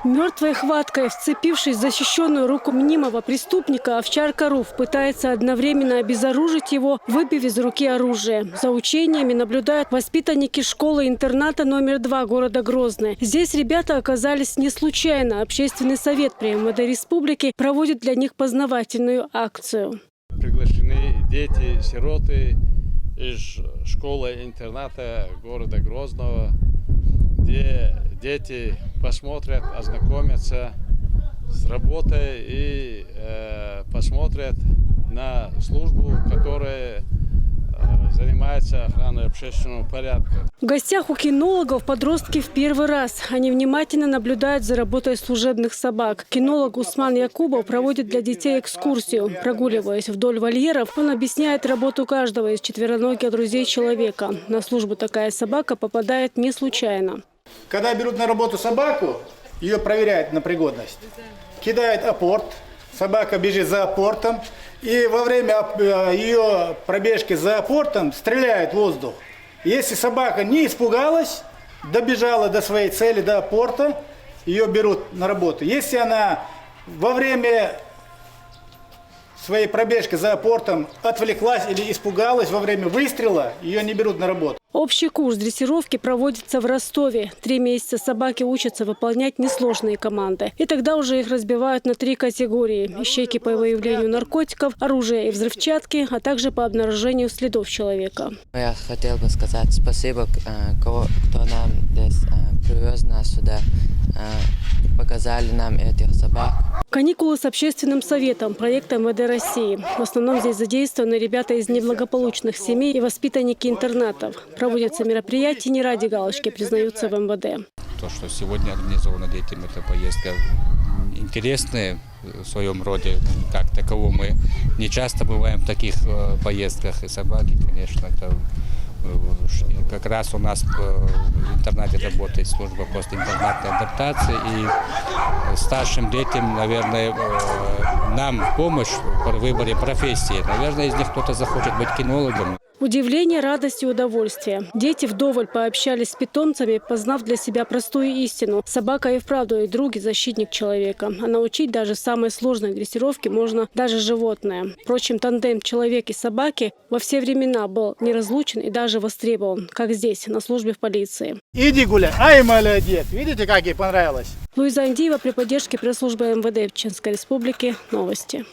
Мертвой хваткой, вцепившись в защищенную руку мнимого преступника, овчарка Руф пытается одновременно обезоружить его, выбив из руки оружие. За учениями наблюдают воспитанники школы-интерната номер 2 города Грозный. Здесь ребята оказались не случайно. Общественный совет при МВД республики проводит для них познавательную акцию. Приглашены дети-сироты из школы-интерната города Грозного, где дети посмотрят, ознакомятся с работой и посмотрят на службу, которая занимается охраной общественного порядка. В гостях у кинологов подростки в первый раз. Они внимательно наблюдают за работой служебных собак. Кинолог Усман Якубов проводит для детей экскурсию. Прогуливаясь вдоль вольеров, он объясняет работу каждого из четвероногих друзей человека. На службу такая собака попадает не случайно. Когда берут на работу собаку, ее проверяют на пригодность. Кидают апорт, собака бежит за апортом, и во время ее пробежки за апортом стреляют в воздух. Если собака не испугалась, добежала до своей цели, до апорта, ее берут на работу. Если она во время своей пробежки за апортом отвлеклась или испугалась во время выстрела, ее не берут на работу. Общий курс дрессировки проводится в Ростове. 3 месяца собаки учатся выполнять несложные команды. И тогда уже их разбивают на 3 категории. Ищейки по выявлению наркотиков, оружия и взрывчатки, а также по обнаружению следов человека. Я хотел бы сказать спасибо, кто нам здесь привез нас сюда, показали нам этих собак. Каникулы с общественным советом проекта МВД России. В основном здесь задействованы ребята из неблагополучных семей и воспитанники интернатов. Проводятся мероприятия не ради галочки, признаются в МВД. То, что сегодня организована детям эта поездка, интересная в своем роде, как таково. Мы не часто бываем в таких поездках, и собаки, конечно, это как раз у нас в интернате работает служба постинтернатной адаптации, и старшим детям, наверное, нам в помощь в выборе профессии. Наверное, из них кто-то захочет быть кинологом. Удивление, радость и удовольствие. Дети вдоволь пообщались с питомцами, познав для себя простую истину. Собака и вправду и друг, и защитник человека. А научить даже самой сложной дрессировке можно даже животное. Впрочем, тандем человек и собаки во все времена был неразлучен и даже востребован, как здесь, на службе в полиции. Иди гуляй, ай, молодец, видите, как ей понравилось? Луиза Андиева при поддержке пресс-службы МВД Чеченской Республики. Новости.